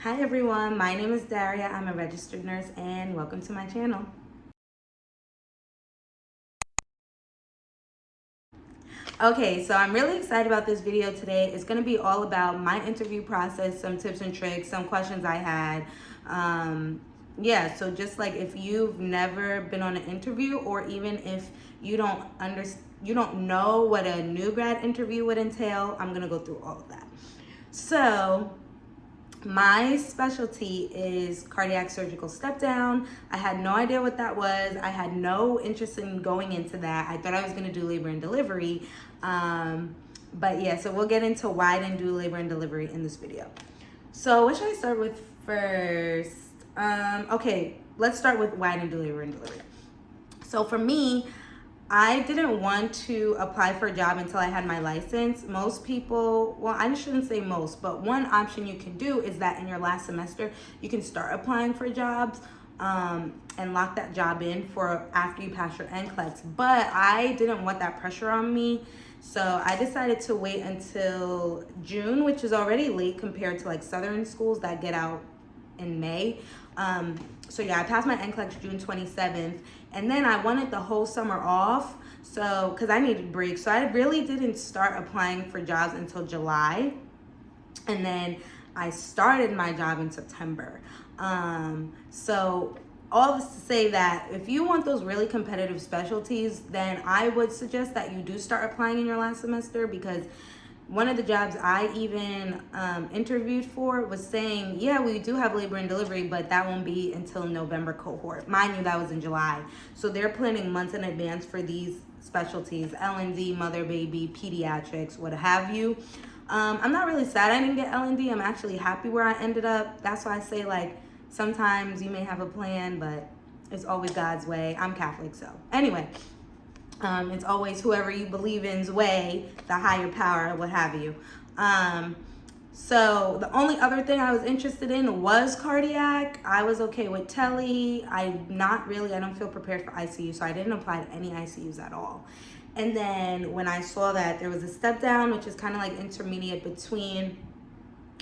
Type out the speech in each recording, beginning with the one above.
Hi everyone, my name is Daria. I'm a registered nurse and welcome to my channel. Okay, so I'm really excited about this video today. It's going to be all about my interview process, some tips and tricks, some questions I had. Yeah, so just like if you've never been on an interview, or even if you don't know what a new grad interview would entail, I'm going to go through all of that. So my specialty is cardiac surgical step down. I had no idea what that was. I had no interest in going into that. I thought I was going to do labor and delivery. But yeah, so we'll get into why I didn't do labor and delivery in this video. So what should I start with first? Okay, let's start with why I didn't do labor and delivery. So for me, I didn't want to apply for a job until I had my license. Most people, well, I shouldn't say most, but one option you can do is that in your last semester, you can start applying for jobs and lock that job in for after you pass your NCLEX. But I didn't want that pressure on me. So I decided to wait until June, which is already late compared to like Southern schools that get out in May. So yeah, I passed my NCLEX June 27th, and then I wanted the whole summer off, so because I needed breaks. So I really didn't start applying for jobs until July, and then I started my job in September. So all this to say that if you want those really competitive specialties, then I would suggest that you do start applying in your last semester, because one of the jobs I even interviewed for was saying, yeah, we do have labor and delivery, but that won't be until November cohort. Mind you, that was in July. So they're planning months in advance for these specialties, L&D, mother, baby, pediatrics, what have you. I'm not really sad I didn't get L&D. I'm actually happy where I ended up. That's why I say, like, sometimes you may have a plan, but it's always God's way. I'm Catholic, so anyway. It's always whoever you believe in's way, the higher power, what have you. So the only other thing I was interested in was cardiac. I was okay with tele. I don't feel prepared for ICU, so I didn't apply to any ICUs at all. And then when I saw that there was a step down, which is kind of like intermediate between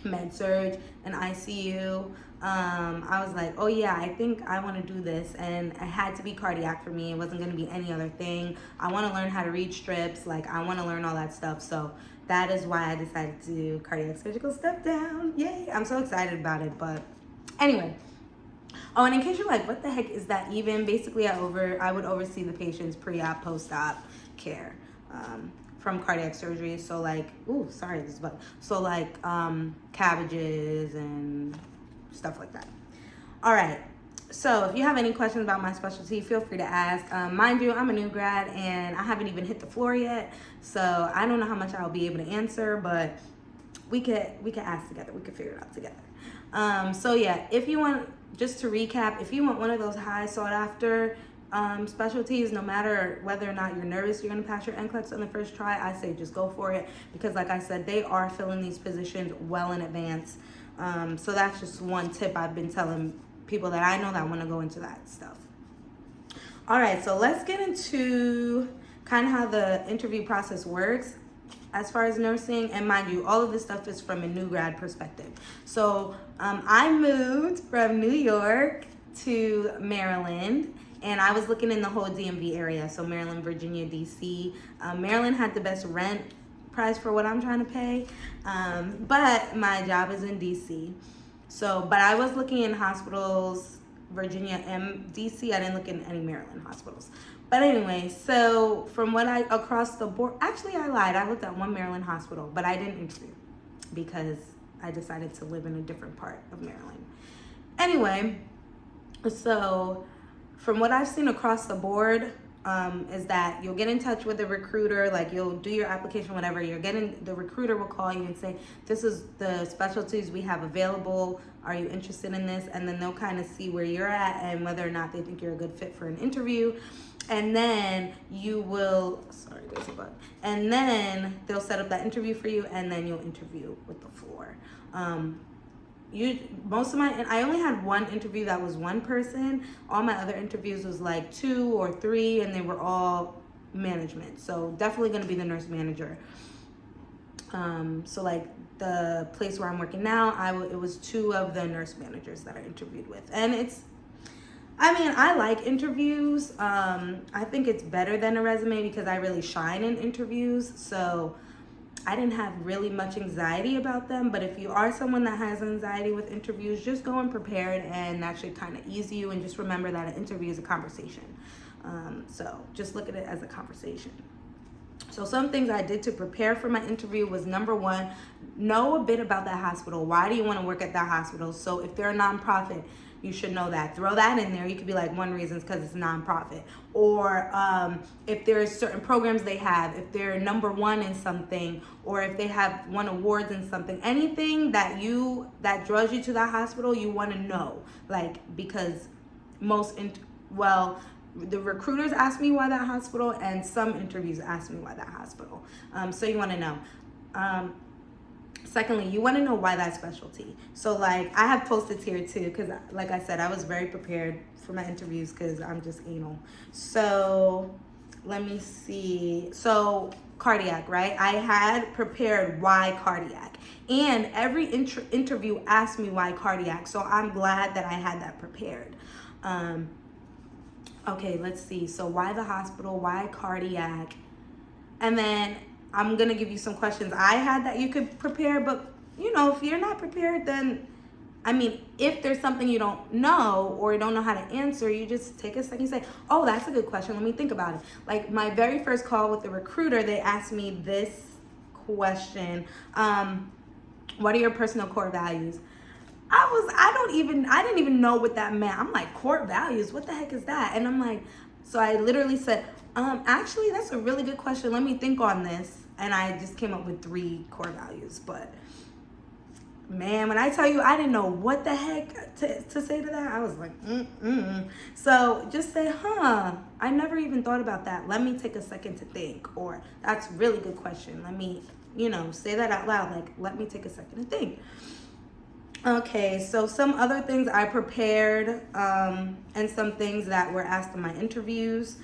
med surg and ICU, I was like, oh yeah, I think I want to do this. And it had to be cardiac for me. It wasn't going to be any other thing. I want to learn how to read strips. Like, I want to learn all that stuff. So that is why I decided to do cardiac surgical step down. Yay, I'm so excited about it. But anyway, oh, and in case you're like, what the heck is that even? Basically, I would oversee the patient's pre-op, post-op care from cardiac surgery. So like, ooh, sorry, this is bug. So like cabbages and stuff like that. All right. So if you have any questions about my specialty, feel free to ask. Mind you, I'm a new grad and I haven't even hit the floor yet. So I don't know how much I'll be able to answer, but we could ask together. We could figure it out together. So yeah, if you want, just to recap, if you want one of those high sought after specialties, no matter whether or not you're nervous you're going to pass your NCLEX on the first try, I say just go for it, because like I said, they are filling these positions well in advance. So that's just one tip I've been telling people that I know that want to go into that stuff. All right, so let's get into kind of how the interview process works as far as nursing. And mind you, all of this stuff is from a new grad perspective. So I moved from New York to Maryland, and I was looking in the whole DMV area, so Maryland, Virginia, DC. Maryland had the best rent price for what I'm trying to pay, but my job is in DC. So, but I was looking in hospitals, Virginia and DC. I didn't look in any Maryland hospitals. But anyway, so from what across the board, actually I lied. I looked at one Maryland hospital, but I didn't interview because I decided to live in a different part of Maryland. Anyway, so from what I've seen across the board, is that you'll get in touch with the recruiter, like you'll do your application, whatever, the recruiter will call you and say, this is the specialties we have available. Are you interested in this? And then they'll kind of see where you're at and whether or not they think you're a good fit for an interview. And then and then they'll set up that interview for you, and then you'll interview with the floor. I only had one interview that was one person. All my other interviews was like 2 or 3, and they were all management. So definitely going to be the nurse manager. So like the place where I'm working now, it was two of the nurse managers that I interviewed with. And I like interviews. I think it's better than a resume because I really shine in interviews. So I didn't have really much anxiety about them. But if you are someone that has anxiety with interviews, just go in prepared, and that should kind of ease you. And just remember that an interview is a conversation. So just look at it as a conversation. So some things I did to prepare for my interview was, number one, know a bit about that hospital. Why do you want to work at that hospital? So if they're a nonprofit, you should know that. Throw that in there. You could be like, one reason is because it's nonprofit. Or if there's certain programs they have, if they're number one in something, or if they have won awards in something, anything that draws you to that hospital, you want to know. Like, because the recruiters ask me why that hospital, and some interviews ask me why that hospital. So you want to know. Secondly, you want to know why that specialty. So like I have post-its here too, because like I said, I was very prepared for my interviews because I'm just anal. So let me see. So cardiac, right? I had prepared why cardiac. And every interview asked me why cardiac. So I'm glad that I had that prepared. Okay, let's see. So why the hospital? Why cardiac? And then I'm going to give you some questions I had that you could prepare. But, if you're not prepared, then, if there's something you don't know or you don't know how to answer, you just take a second and say, oh, that's a good question. Let me think about it. Like my very first call with the recruiter, they asked me this question. What are your personal core values? I didn't even know what that meant. I'm like, core values, what the heck is that? And I'm like, so I literally said, actually, that's a really good question. Let me think on this. And I just came up with 3 core values. But man, when I tell you, I didn't know what the heck to say to that. I was like, So just say, I never even thought about that. Let me take a second to think. Or that's a really good question. Let me, say that out loud. Like, let me take a second to think. Okay, so some other things I prepared, and some things that were asked in my interviews.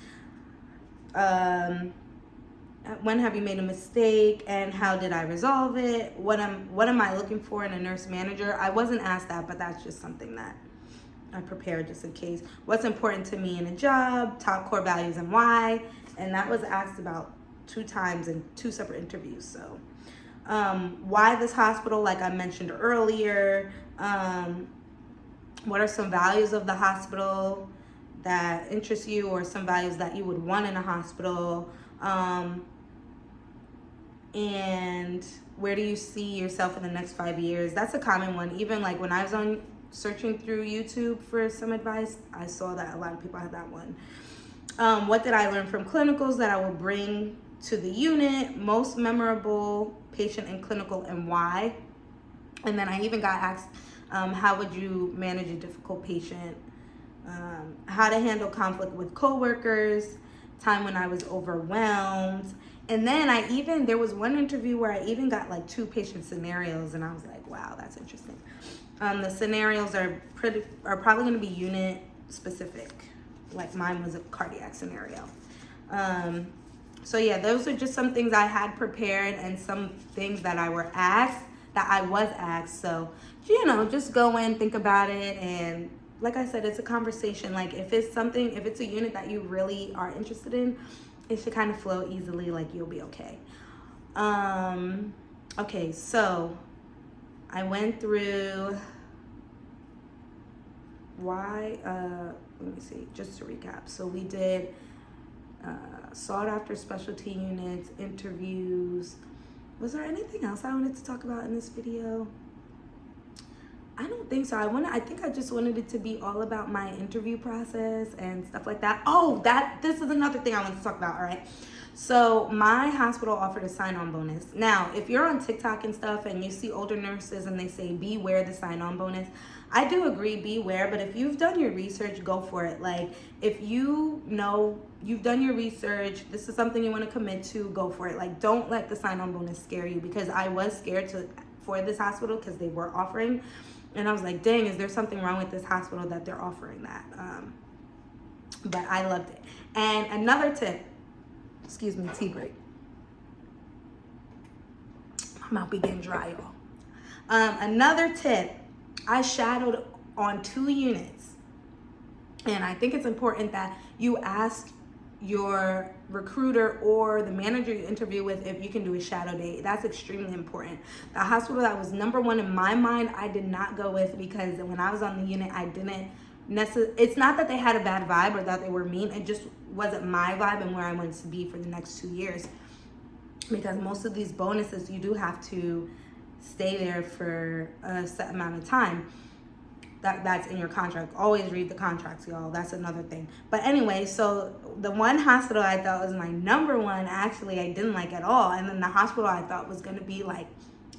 When have you made a mistake, and how did I resolve it? What am I looking for in a nurse manager? I wasn't asked that, but that's just something that I prepared just in case. What's important to me in a job, top core values and why. And that was asked about 2 times in 2 separate interviews. So why this hospital, like I mentioned earlier. What are some values of the hospital that interest you, or some values that you would want in a hospital? And where do you see yourself in the next 5 years? That's a common one. Even like when I was searching through YouTube for some advice, I saw that a lot of people had that one. What did I learn from clinicals that I will bring to the unit? Most memorable patient and clinical, and why? And then I even got asked, how would you manage a difficult patient? How to handle conflict with coworkers, time when I was overwhelmed. And then there was one interview where I even got like 2 patient scenarios, and I was like, wow, that's interesting. The scenarios are probably going to be unit specific. Like mine was a cardiac scenario. So yeah, those are just some things I had prepared, and some things that I was asked. So, just go in, think about it, and like I said, it's a conversation. Like if it's a unit that you really are interested in, it should kind of flow easily, like you'll be okay. Okay, so I went through why, let me see, just to recap. So we did sought after specialty units, interviews. Was there anything else I wanted to talk about in this video? I don't think so. I think I just wanted it to be all about my interview process and stuff like that. Oh, this is another thing I wanted to talk about, all right? So my hospital offered a sign-on bonus. Now, if you're on TikTok and stuff and you see older nurses and they say, beware the sign-on bonus, I do agree, beware, but if you've done your research, go for it. Like, if you know you've done your research, this is something you want to commit to, go for it. Like, don't let the sign-on bonus scare you, because I was scared for this hospital because they were offering. And I was like, dang, is there something wrong with this hospital that they're offering that? But I loved it. And another tip, excuse me, tea break. mouth be getting dry, y'all. Another tip, I shadowed on 2 units. And I think it's important that you ask your recruiter or the manager you interview with if you can do a shadow day. That's extremely important. The hospital that was number 1 in my mind, I did not go with, because when I was on the unit, I didn't necessarily, it's not that they had a bad vibe or that they were mean, it just wasn't my vibe and where I wanted to be for the next 2 years. Because most of these bonuses, you do have to stay there for a set amount of time. That's in your contract. Always read the contracts, y'all. That's another thing. But anyway, so the one hospital I thought was my number 1, actually I didn't like at all. And then the hospital I thought was going to be like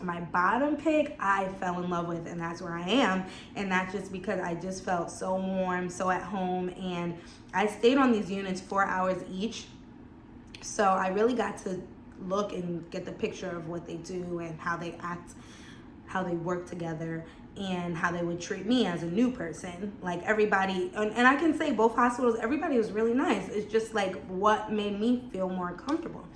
my bottom pick, I fell in love with, and that's where I am. And that's just because I just felt so warm, so at home. And I stayed on these units 4 hours each. So I really got to look and get the picture of what they do and how they act, how they work together, and how they would treat me as a new person. Like everybody, and I can say both hospitals, everybody was really nice. It's just like what made me feel more comfortable.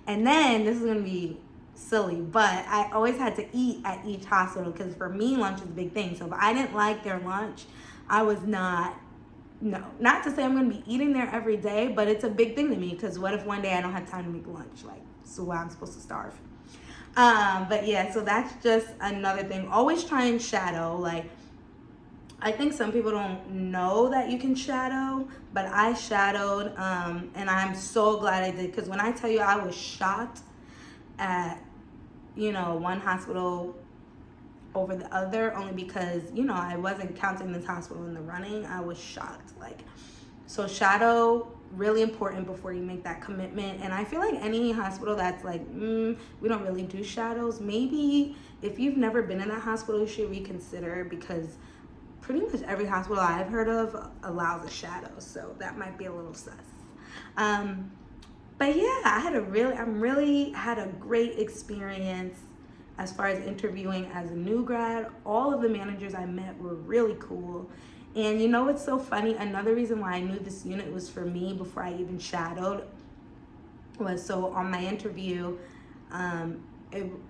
And then, this is gonna be silly, but I always had to eat at each hospital, because for me, lunch is a big thing. So if I didn't like their lunch, I was not to say I'm gonna be eating there every day, but it's a big thing to me, because what if one day I don't have time to make lunch? Like, so I'm supposed to starve. But yeah, so that's just another thing. Always try and shadow. Like, I think some people don't know that you can shadow, but I shadowed, and I'm so glad I did, because when I tell you I was shocked at, one hospital over the other, only because, I wasn't counting this hospital in the running. I was shocked. Like, so shadow, really important before you make that commitment. And I feel like any hospital that's like, we don't really do shadows, maybe if you've never been in that hospital, you should reconsider, because pretty much every hospital I've heard of allows a shadow. So that might be a little sus. But yeah, I really had a great experience as far as interviewing as a new grad. All of the managers I met were really cool. And you know what's so funny? Another reason why I knew this unit was for me before I even shadowed was, so on my interview,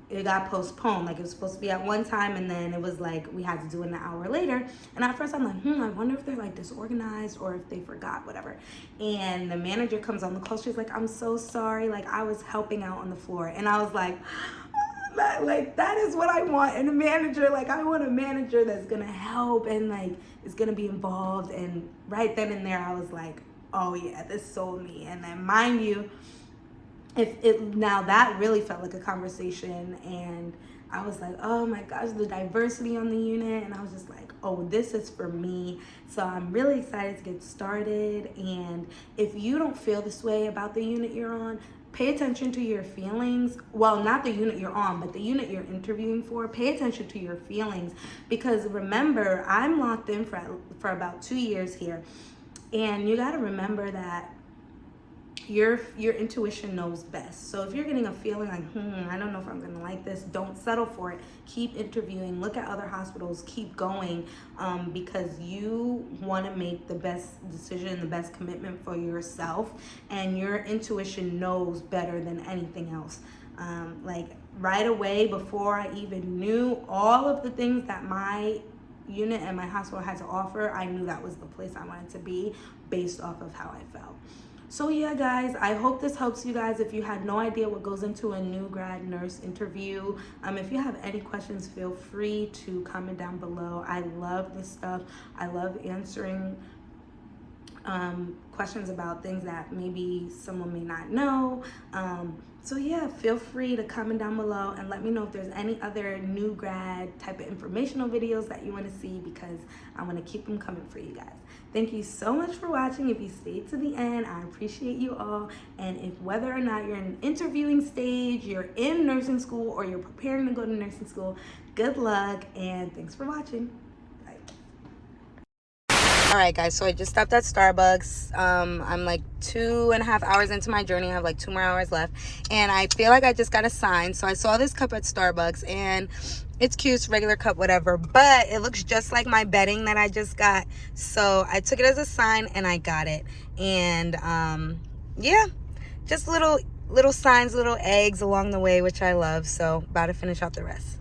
it got postponed. Like, it was supposed to be at one time, and then it was like we had to do it an hour later. And at first I'm like, I wonder if they're like disorganized or if they forgot, whatever. And the manager comes on the call. She's like, I'm so sorry. Like, I was helping out on the floor. And I was like, that is what I want in a manager. Like, I want a manager that's gonna help and like is gonna be involved. And right then and there, I was like, oh yeah, this sold me. And then, mind you, now that really felt like a conversation, and I was like, oh my gosh, the diversity on the unit, and I was just like, oh, this is for me. So I'm really excited to get started. And if you don't feel this way about the unit you're on, pay attention to your feelings. Well, not the unit you're on, but the unit you're interviewing for. Pay attention to your feelings, because remember, I'm locked in for about 2 years here, and you got to remember that your intuition knows best. So if you're getting a feeling like, I don't know if I'm gonna like this, don't settle for it. Keep interviewing, look at other hospitals, keep going, because you wanna make the best decision, the best commitment for yourself, and your intuition knows better than anything else. Like, right away, before I even knew all of the things that my unit and my hospital had to offer, I knew that was the place I wanted to be based off of how I felt. So yeah, guys, I hope this helps you guys. If you had no idea what goes into a new grad nurse interview, if you have any questions, feel free to comment down below. I love this stuff. I love answering questions about things that maybe someone may not know. So yeah, feel free to comment down below and let me know if there's any other new grad type of informational videos that you want to see, because I want to keep them coming for you guys. Thank you so much for watching. If you stayed to the end, I appreciate you all. And if whether or not you're in an interviewing stage, you're in nursing school, or you're preparing to go to nursing school, good luck, and thanks for watching. All right, guys, so I just stopped at Starbucks. I'm like 2.5 hours into my journey. I have like 2 more hours left, and I feel like I just got a sign. So I saw this cup at Starbucks, and it's cute, it's regular cup, whatever, but it looks just like my bedding that I just got. So I took it as a sign and I got it. And yeah, just little little signs, little eggs along the way, which I love. So about to finish out the rest.